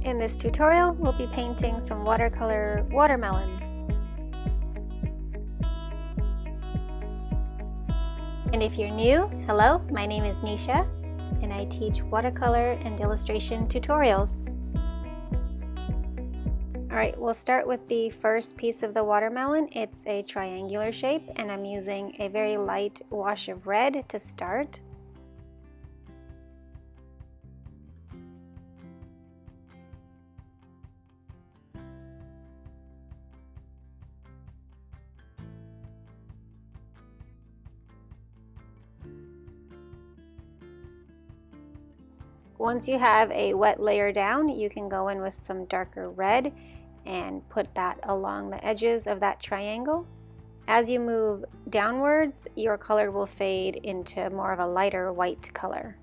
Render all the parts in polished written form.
In this tutorial, we'll be painting some watercolor watermelons. And if you're new, hello, my name is Nisha, and I teach watercolor and illustration tutorials. Alright, we'll start with the first piece of the watermelon. It's a triangular shape, and I'm using a very light wash of red to start. Once you have a wet layer down, you can go in with some darker red and put that along the edges of that triangle. As you move downwards, your color will fade into more of a lighter white color.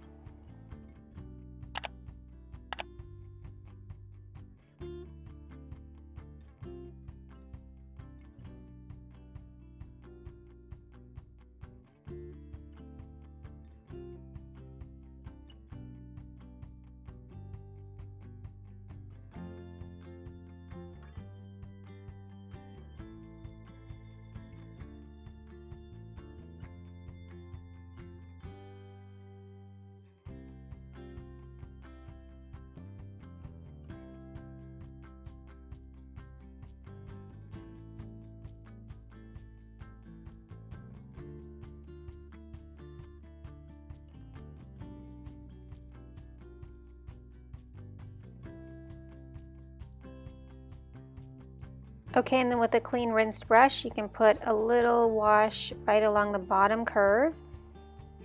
Okay, and then with a clean rinsed brush, you can put a little wash right along the bottom curve,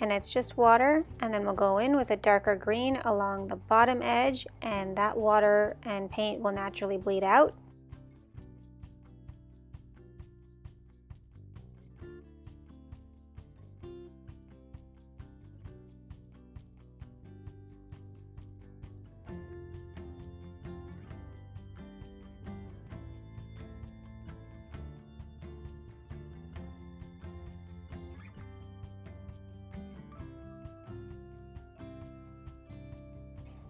and it's just water, and then we'll go in with a darker green along the bottom edge, and that water and paint will naturally bleed out.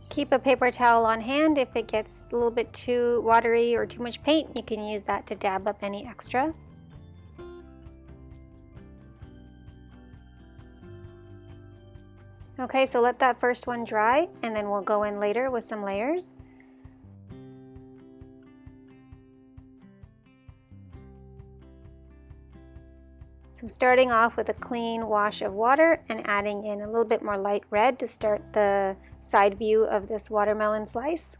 Keep a paper towel on hand. If it gets a little bit too watery or too much paint, you can use that to dab up any extra. Okay, so let that first one dry, and then we'll go in later with some layers. So I'm starting off with a clean wash of water and adding in a little bit more light red to start the side view of this watermelon slice.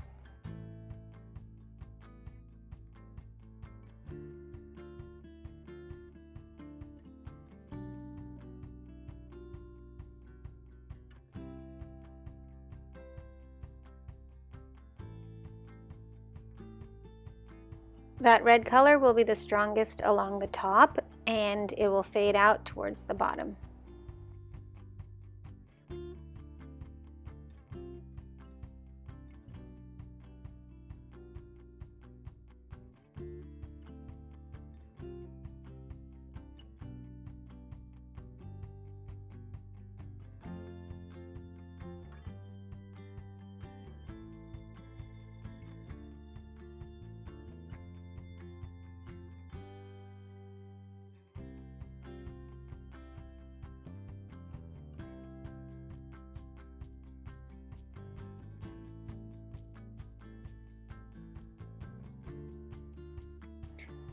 That red color will be the strongest along the top, and it will fade out towards the bottom.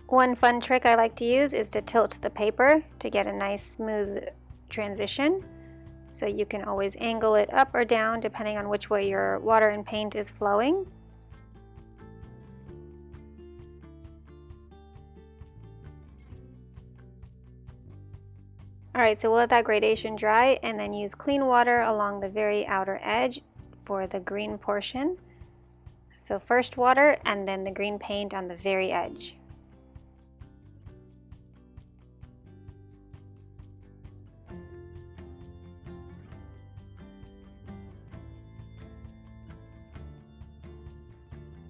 One fun trick I like to use is to tilt the paper to get a nice smooth transition. So you can always angle it up or down depending on which way your water and paint is flowing. Alright, so we'll let that gradation dry and then use clean water along the very outer edge for the green portion. So first water and then the green paint on the very edge.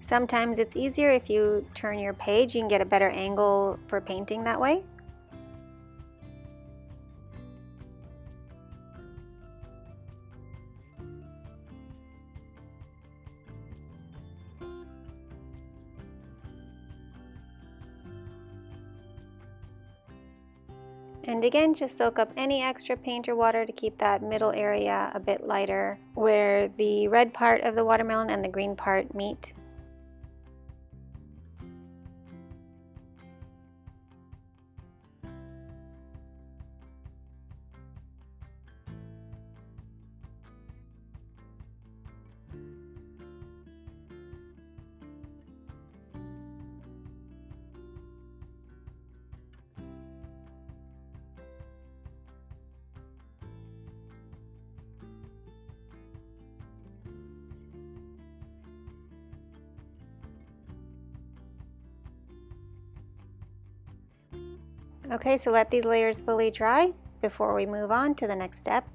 Sometimes it's easier if you turn your page, you can get a better angle for painting that way. And again, just soak up any extra paint or water to keep that middle area a bit lighter where the red part of the watermelon and the green part meet. Okay, so let these layers fully dry before we move on to the next step.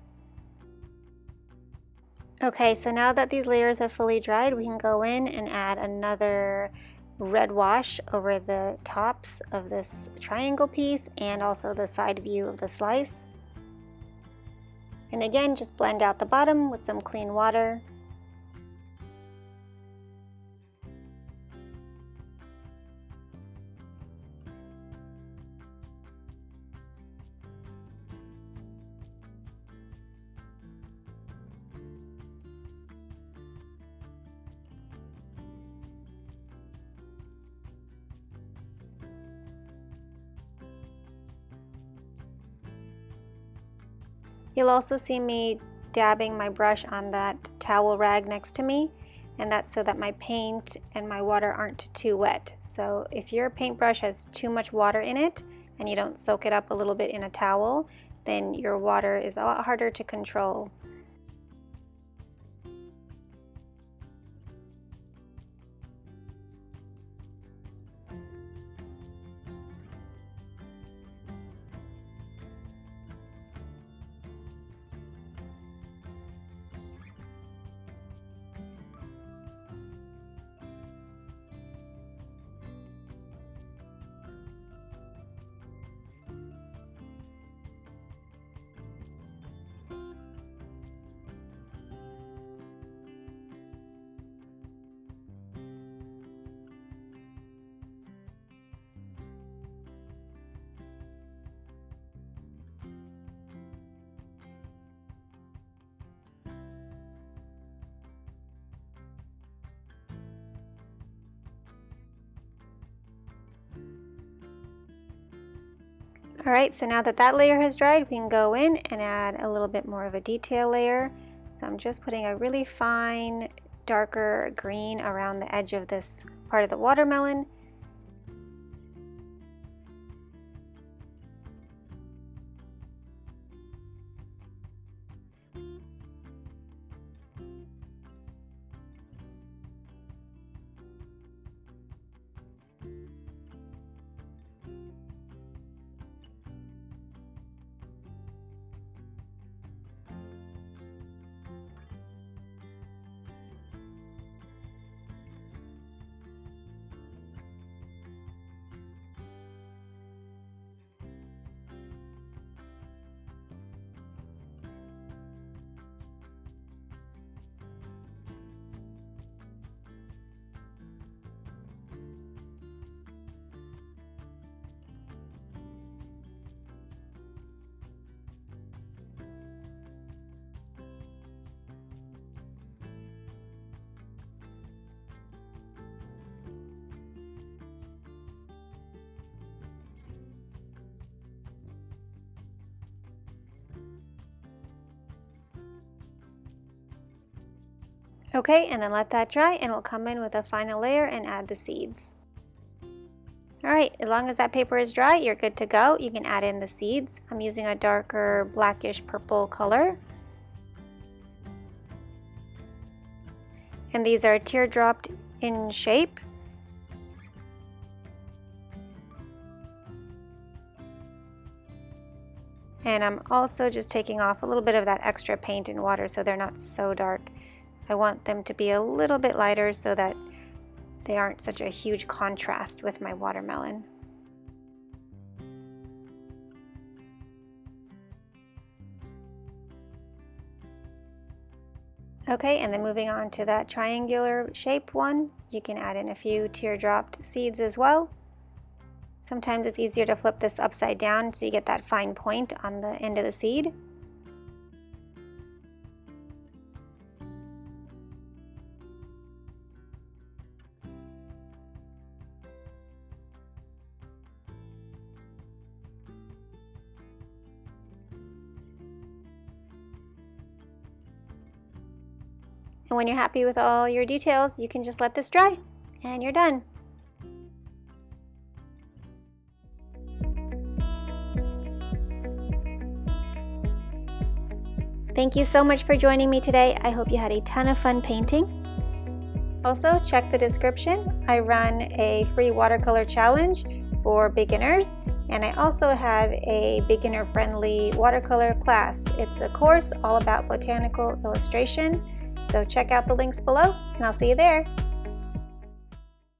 Okay, so now that these layers have fully dried, we can go in and add another red wash over the tops of this triangle piece and also the side view of the slice. And again, just blend out the bottom with some clean water. You'll also see me dabbing my brush on that towel rag next to me, and that's so that my paint and my water aren't too wet. So if your paintbrush has too much water in it and you don't soak it up a little bit in a towel, then your water is a lot harder to control. Alright, so now that that layer has dried, we can go in and add a little bit more of a detail layer. So I'm just putting a really fine, darker green around the edge of this part of the watermelon. Okay, and then let that dry and we'll come in with a final layer and add the seeds. Alright, as long as that paper is dry, you're good to go. You can add in the seeds. I'm using a darker blackish purple color. And these are teardropped in shape. And I'm also just taking off a little bit of that extra paint and water so they're not so dark. I want them to be a little bit lighter so that they aren't such a huge contrast with my watermelon. Okay, and then moving on to that triangular shape one, you can add in a few teardropped seeds as well. Sometimes it's easier to flip this upside down so you get that fine point on the end of the seed. And when you're happy with all your details, you can just let this dry and you're done. Thank you so much for joining me today. I hope you had a ton of fun painting. Also, check the description. I run a free watercolor challenge for beginners, and I also have a beginner-friendly watercolor class. It's a course all about botanical illustration. So check out the links below, and I'll see you there.